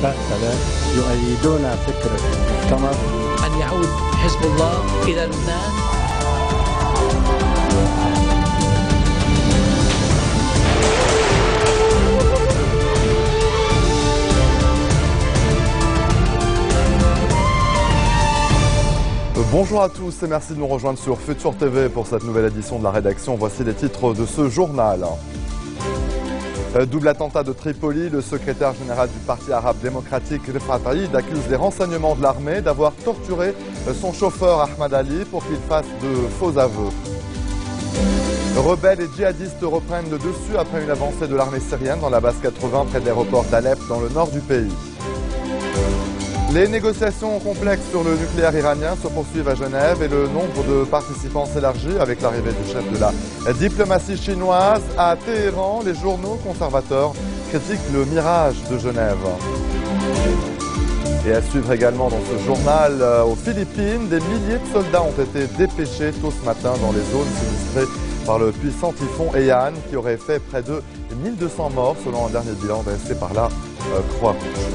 مسلسلة يؤيدون فكرة المؤتمر أن يعود حزب الله إلى لبنان. Bonjour à tous et merci de nous rejoindre sur Futur TV pour cette nouvelle édition de la rédaction. Voici les titres de ce journal. Double attentat de Tripoli, le secrétaire général du Parti arabe démocratique Rifat Aïd accuse les renseignements de l'armée d'avoir torturé son chauffeur Ahmad Ali pour qu'il fasse de faux aveux. Rebelles et djihadistes reprennent le dessus après une avancée de l'armée syrienne dans la base 80 près de l'aéroport d'Alep dans le nord du pays. Les négociations complexes sur le nucléaire iranien se poursuivent à Genève et le nombre de participants s'élargit avec l'arrivée du chef de la diplomatie chinoise à Téhéran. Les journaux conservateurs critiquent le mirage de Genève. Et à suivre également dans ce journal, aux Philippines, des milliers de soldats ont été dépêchés tôt ce matin dans les zones sinistrées par le puissant typhon Haiyan qui aurait fait près de 1200 morts selon un dernier bilan dressé par la Croix-Rouge.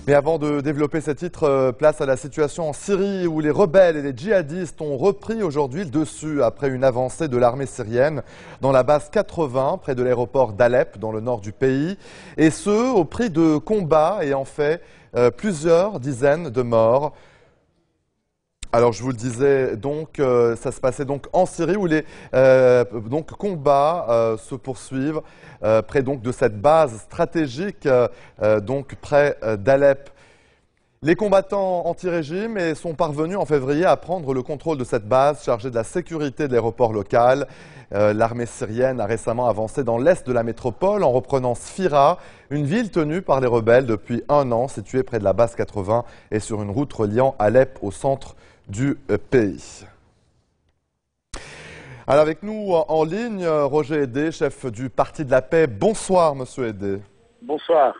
Mais avant de développer ces titres, place à la situation en Syrie où les rebelles et les djihadistes ont repris aujourd'hui le dessus après une avancée de l'armée syrienne dans la base 80 près de l'aéroport d'Alep dans le nord du pays. Et ce, au prix de combats et en fait plusieurs dizaines de morts. Alors je vous le disais, donc ça se passait donc en Syrie où les combats se poursuivent près donc de cette base stratégique donc près d'Alep. Les combattants anti-régime sont parvenus en février à prendre le contrôle de cette base chargée de la sécurité de l'aéroport local. L'armée syrienne a récemment avancé dans l'est de la métropole en reprenant Sfira, une ville tenue par les rebelles depuis un an, située près de la base 80 et sur une route reliant Alep au centre du pays. Alors avec nous en ligne, Roger Hédé, chef du Parti de la Paix. Bonsoir, monsieur Hédé. Bonsoir.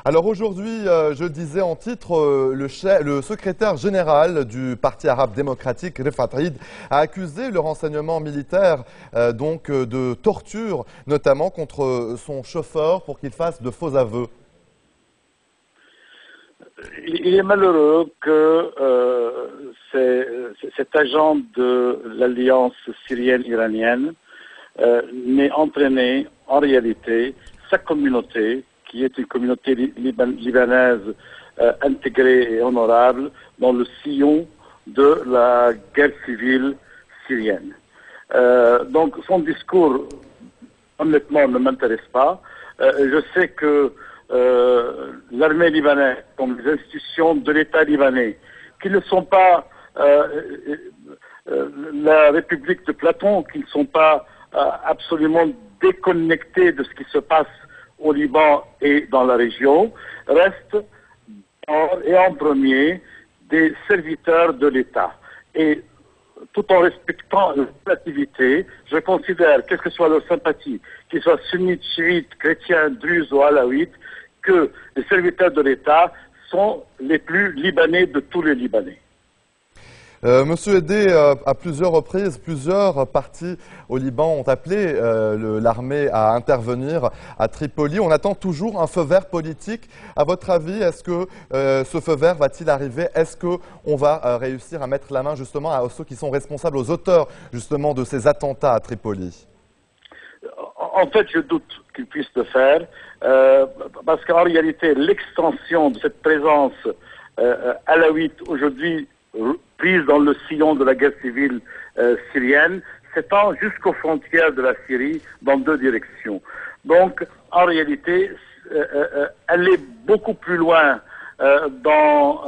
Alors aujourd'hui, je disais en titre, le secrétaire général du Parti arabe démocratique, Rifat Aïd, a accusé le renseignement militaire de torture, notamment contre son chauffeur pour qu'il fasse de faux aveux. Il est malheureux que cet agent de l'alliance syrienne-iranienne n'ait entraîné en réalité sa communauté, qui est une communauté libanaise intégrée et honorable, dans le sillon de la guerre civile syrienne. Donc son discours, honnêtement, ne m'intéresse pas. Je sais que l'armée libanaise, comme les institutions de l'État libanais, qui ne sont pas la République de Platon, qui ne sont pas absolument déconnectés de ce qui se passe au Liban et dans la région, restent en premier des serviteurs de l'État. Et tout en respectant leur relativité, je considère, quelle que soit leur sympathie, qu'ils soient sunnites, chiites, chrétiens, druzes ou alaouites, que les serviteurs de l'État sont les plus libanais de tous les Libanais. Monsieur Hédé, à plusieurs reprises, plusieurs partis au Liban ont appelé l'armée à intervenir à Tripoli. On attend toujours un feu vert politique. À votre avis, est-ce que ce feu vert va-t-il arriver? Est-ce qu'on va réussir à mettre la main justement à ceux qui sont responsables, aux auteurs justement de ces attentats à Tripoli? En fait, je doute qu'ils puissent le faire, parce qu'en réalité, l'extension de cette présence alaouite aujourd'hui prise dans le sillon de la guerre civile syrienne s'étend jusqu'aux frontières de la Syrie dans deux directions. Donc, en réalité, elle est beaucoup plus loin dans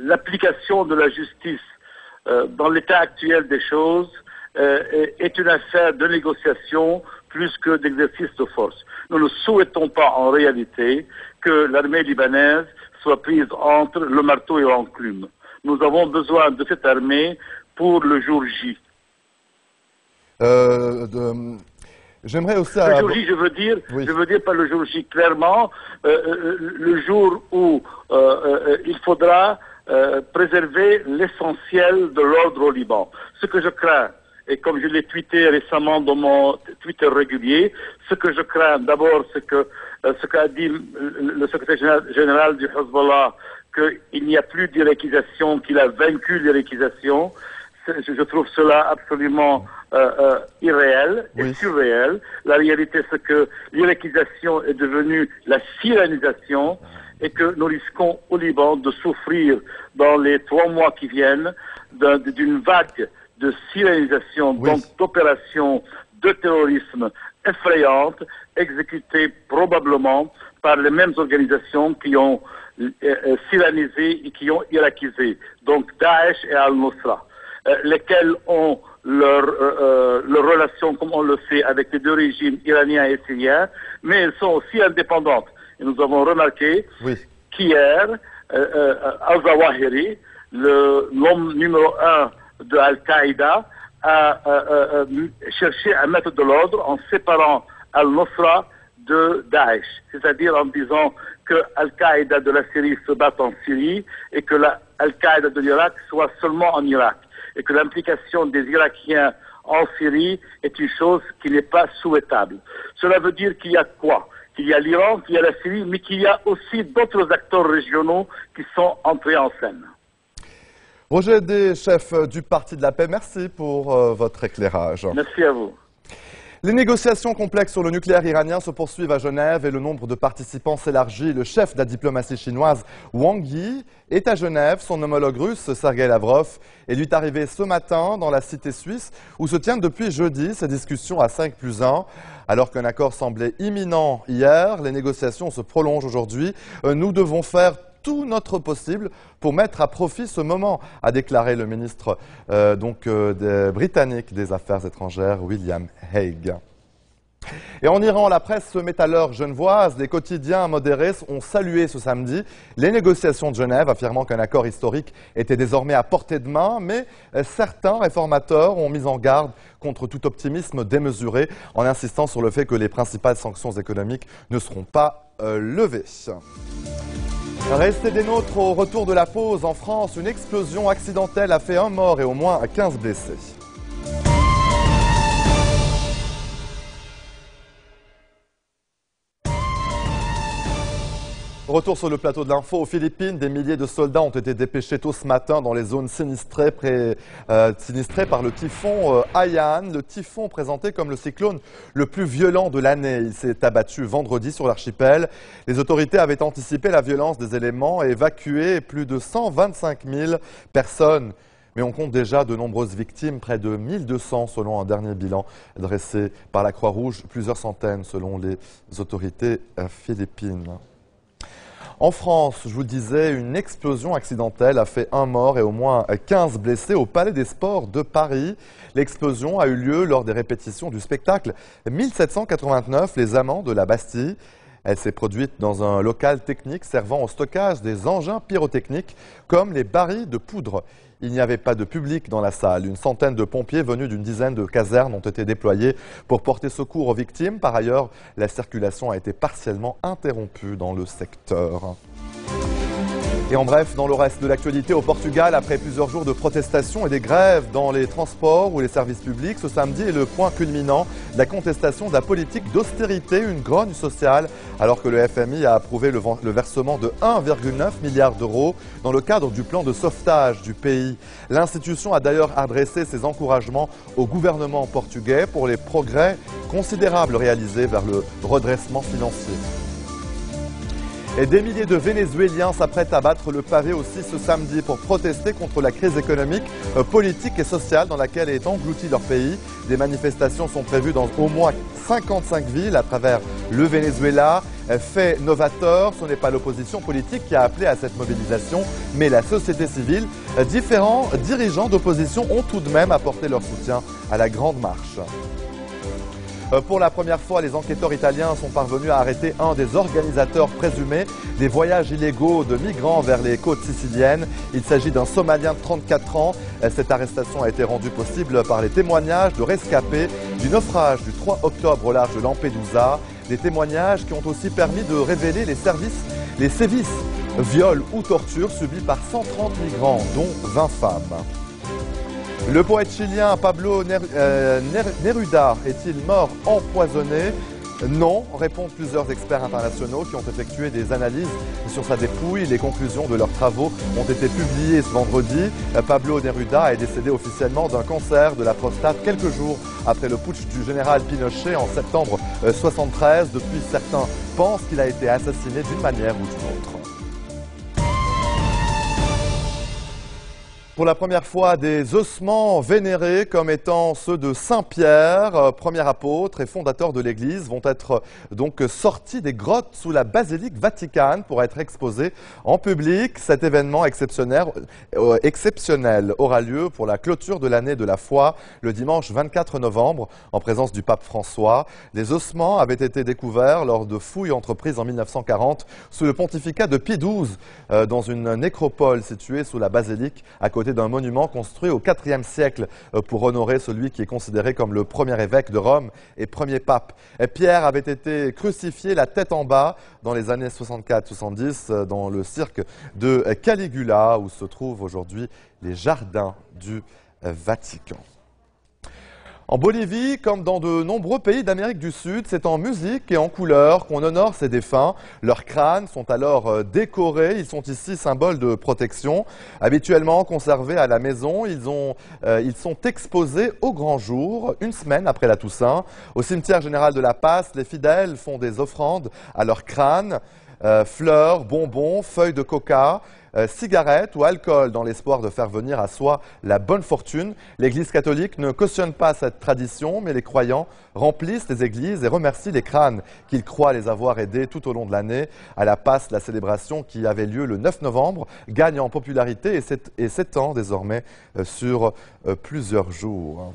l'application de la justice dans l'état actuel des choses, est une affaire de négociation plus que d'exercice de force. Nous ne souhaitons pas en réalité que l'armée libanaise soit prise entre le marteau et l'enclume. Nous avons besoin de cette armée pour le jour J. J'aimerais aussi... Le jour J, je veux dire pas le jour J, clairement, le jour où il faudra préserver l'essentiel de l'ordre au Liban. Ce que je crains, et comme je l'ai tweeté récemment dans mon Twitter régulier, ce que je crains d'abord, c'est que ce qu'a dit le secrétaire général du Hezbollah, qu'il n'y a plus d'iraquisation, qu'il a vaincu l'iraquisation. Je trouve cela absolument irréel et surréel. La réalité, c'est que l'iraquisation est devenue la syrianisation et que nous risquons au Liban de souffrir dans les 3 mois qui viennent d'une vague de syrianisation, donc d'opérations de terrorisme effrayantes, exécutées probablement par les mêmes organisations qui ont syrianisé et qui ont irakisé, donc Daesh et Al-Nusra, lesquels ont leur relation, comme on le sait, avec les 2 régimes iranien et syrien, mais elles sont aussi indépendantes. Et nous avons remarqué qu'hier, Al-Zawahiri, l'homme numéro 1 de Al-Qaïda, a cherché à mettre de l'ordre en séparant Al-Nusra de Daesh, c'est-à-dire en disant que Al-Qaïda de la Syrie se batte en Syrie et que Al-Qaïda de l'Irak soit seulement en Irak, et que l'implication des Irakiens en Syrie est une chose qui n'est pas souhaitable. Cela veut dire qu'il y a quoi? Qu'il y a l'Iran, qu'il y a la Syrie, mais qu'il y a aussi d'autres acteurs régionaux qui sont entrés en scène. Roger Edeh, chef du Parti de la Paix, merci pour votre éclairage. Merci à vous. Les négociations complexes sur le nucléaire iranien se poursuivent à Genève et le nombre de participants s'élargit. Le chef de la diplomatie chinoise, Wang Yi, est à Genève. Son homologue russe, Sergei Lavrov, est lui arrivé ce matin dans la cité suisse où se tiennent depuis jeudi ces discussions à 5+1. Alors qu'un accord semblait imminent hier, les négociations se prolongent aujourd'hui. Nous devons faire tout notre possible pour mettre à profit ce moment, a déclaré le ministre britannique des Affaires étrangères, William Hague. Et en Iran, la presse métallurge genevoise, les quotidiens modérés ont salué ce samedi les négociations de Genève, affirmant qu'un accord historique était désormais à portée de main, mais certains réformateurs ont mis en garde contre tout optimisme démesuré, en insistant sur le fait que les principales sanctions économiques ne seront pas levées. Restez des nôtres au retour de la pause. En France, une explosion accidentelle a fait 1 mort et au moins 15 blessés. Retour sur le plateau de l'info. Aux Philippines, des milliers de soldats ont été dépêchés tôt ce matin dans les zones sinistrées par le typhon Haiyan. Le typhon présenté comme le cyclone le plus violent de l'année. Il s'est abattu vendredi sur l'archipel. Les autorités avaient anticipé la violence des éléments et évacué plus de 125 000 personnes. Mais on compte déjà de nombreuses victimes, près de 1200 selon un dernier bilan dressé par la Croix-Rouge, plusieurs centaines selon les autorités philippines. En France, je vous le disais, une explosion accidentelle a fait 1 mort et au moins 15 blessés au Palais des Sports de Paris. L'explosion a eu lieu lors des répétitions du spectacle 1789, Les Amants de la Bastille. Elle s'est produite dans un local technique servant au stockage des engins pyrotechniques comme les barils de poudre. Il n'y avait pas de public dans la salle. Une centaine de pompiers venus d'une dizaine de casernes ont été déployés pour porter secours aux victimes. Par ailleurs, la circulation a été partiellement interrompue dans le secteur. Et en bref, dans le reste de l'actualité, au Portugal, après plusieurs jours de protestations et des grèves dans les transports ou les services publics, ce samedi est le point culminant de la contestation de la politique d'austérité, une grogne sociale, alors que le FMI a approuvé le versement de 1,9 milliard d'euros dans le cadre du plan de sauvetage du pays. L'institution a d'ailleurs adressé ses encouragements au gouvernement portugais pour les progrès considérables réalisés vers le redressement financier. Et des milliers de Vénézuéliens s'apprêtent à battre le pavé aussi ce samedi pour protester contre la crise économique, politique et sociale dans laquelle est englouti leur pays. Des manifestations sont prévues dans au moins 55 villes à travers le Venezuela. Fait novateur, ce n'est pas l'opposition politique qui a appelé à cette mobilisation, mais la société civile. Différents dirigeants d'opposition ont tout de même apporté leur soutien à la grande marche. Pour la première fois, les enquêteurs italiens sont parvenus à arrêter un des organisateurs présumés des voyages illégaux de migrants vers les côtes siciliennes. Il s'agit d'un Somalien de 34 ans. Cette arrestation a été rendue possible par les témoignages de rescapés du naufrage du 3 octobre au large de Lampedusa. Des témoignages qui ont aussi permis de révéler les sévices, viols ou tortures subis par 130 migrants, dont 20 femmes. Le poète chilien Pablo Neruda est-il mort empoisonné? Non, répondent plusieurs experts internationaux qui ont effectué des analyses sur sa dépouille. Les conclusions de leurs travaux ont été publiées ce vendredi. Pablo Neruda est décédé officiellement d'un cancer de la prostate quelques jours après le putsch du général Pinochet en septembre 1973. Depuis, certains pensent qu'il a été assassiné d'une manière ou d'une autre. Pour la première fois, des ossements vénérés comme étant ceux de Saint-Pierre, premier apôtre et fondateur de l'Église, vont être donc sortis des grottes sous la basilique Vaticane pour être exposés en public. Cet événement exceptionnel aura lieu pour la clôture de l'année de la foi le dimanche 24 novembre en présence du pape François. Les ossements avaient été découverts lors de fouilles entreprises en 1940 sous le pontificat de Pie XII dans une nécropole située sous la basilique à côté d'un monument construit au IVe siècle pour honorer celui qui est considéré comme le premier évêque de Rome et premier pape. Pierre avait été crucifié la tête en bas dans les années 64-70 dans le cirque de Caligula où se trouvent aujourd'hui les jardins du Vatican. En Bolivie, comme dans de nombreux pays d'Amérique du Sud, c'est en musique et en couleurs qu'on honore ces défunts. Leurs crânes sont alors décorés. Ils sont ici symboles de protection. Habituellement conservés à la maison, ils sont exposés au grand jour, une semaine après la Toussaint. Au cimetière général de La Paz, les fidèles font des offrandes à leurs crânes, fleurs, bonbons, feuilles de coca, cigarettes ou alcool dans l'espoir de faire venir à soi la bonne fortune. L'Église catholique ne cautionne pas cette tradition, mais les croyants remplissent les églises et remercient les crânes qu'ils croient les avoir aidés tout au long de l'année. À La Paz, la célébration qui avait lieu le 9 novembre gagne en popularité et s'étend désormais sur plusieurs jours.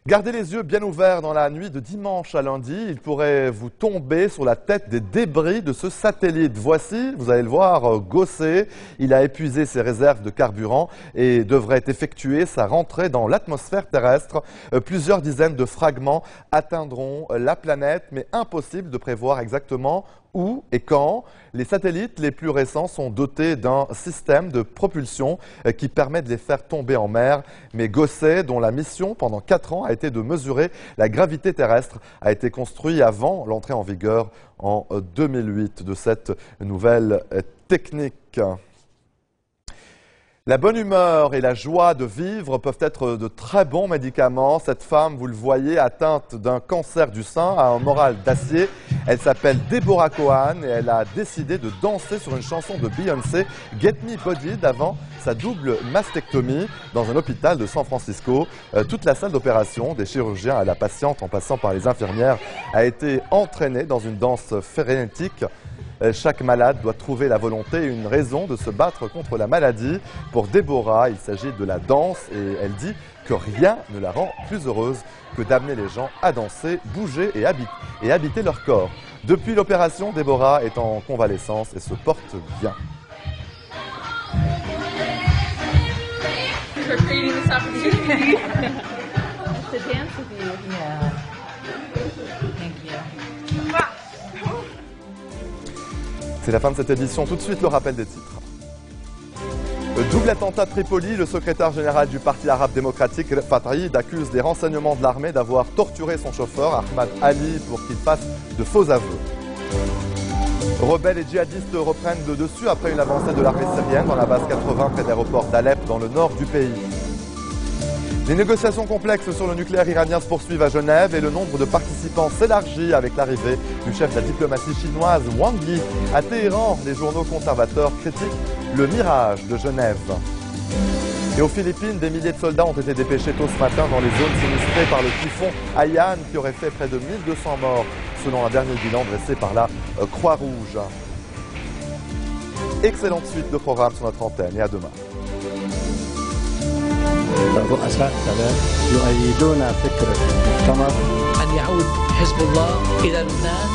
Gardez les yeux bien ouverts dans la nuit de dimanche à lundi. Il pourrait vous tomber sur la tête des débris de ce satellite. Voici, vous allez le voir, Gossé. Il a épuisé ses réserves de carburant et devrait effectuer sa rentrée dans l'atmosphère terrestre. Plusieurs dizaines de fragments atteindront la planète, mais impossible de prévoir exactement où et quand. Les satellites les plus récents sont dotés d'un système de propulsion qui permet de les faire tomber en mer. Mais Gossé, dont la mission pendant 4 ans a été de mesurer la gravité terrestre, a été construit avant l'entrée en vigueur en 2008 de cette nouvelle technique. La bonne humeur et la joie de vivre peuvent être de très bons médicaments. Cette femme, vous le voyez, atteinte d'un cancer du sein, a un moral d'acier. Elle s'appelle Deborah Cohen et elle a décidé de danser sur une chanson de Beyoncé, Get Me Bodied, avant sa double mastectomie dans un hôpital de San Francisco. Toute la salle d'opération, des chirurgiens à la patiente en passant par les infirmières, a été entraînée dans une danse frénétique. Chaque malade doit trouver la volonté et une raison de se battre contre la maladie. Pour Deborah, il s'agit de la danse et elle dit que rien ne la rend plus heureuse que d'amener les gens à danser, bouger et habiter leur corps. Depuis l'opération, Deborah est en convalescence et se porte bien. C'est la fin de cette édition. Tout de suite, le rappel des titres. Double attentat de Tripoli, le secrétaire général du Parti arabe démocratique, Fatraïd, accuse les renseignements de l'armée d'avoir torturé son chauffeur, Ahmad Ali, pour qu'il fasse de faux aveux. Rebelles et djihadistes reprennent le dessus après une avancée de l'armée syrienne dans la base 80 près de l'aéroport d'Alep, dans le nord du pays. Les négociations complexes sur le nucléaire iranien se poursuivent à Genève et le nombre de participants s'élargit avec l'arrivée du chef de la diplomatie chinoise Wang Yi à Téhéran. Les journaux conservateurs critiquent le mirage de Genève. Et aux Philippines, des milliers de soldats ont été dépêchés tôt ce matin dans les zones sinistrées par le typhon Haiyan qui aurait fait près de 1200 morts selon un dernier bilan dressé par la Croix-Rouge. Excellente suite de programme sur notre antenne et à demain. رؤساء ثلاث يؤيدون فكرة المؤتمر أن يعود حزب الله إلى لبنان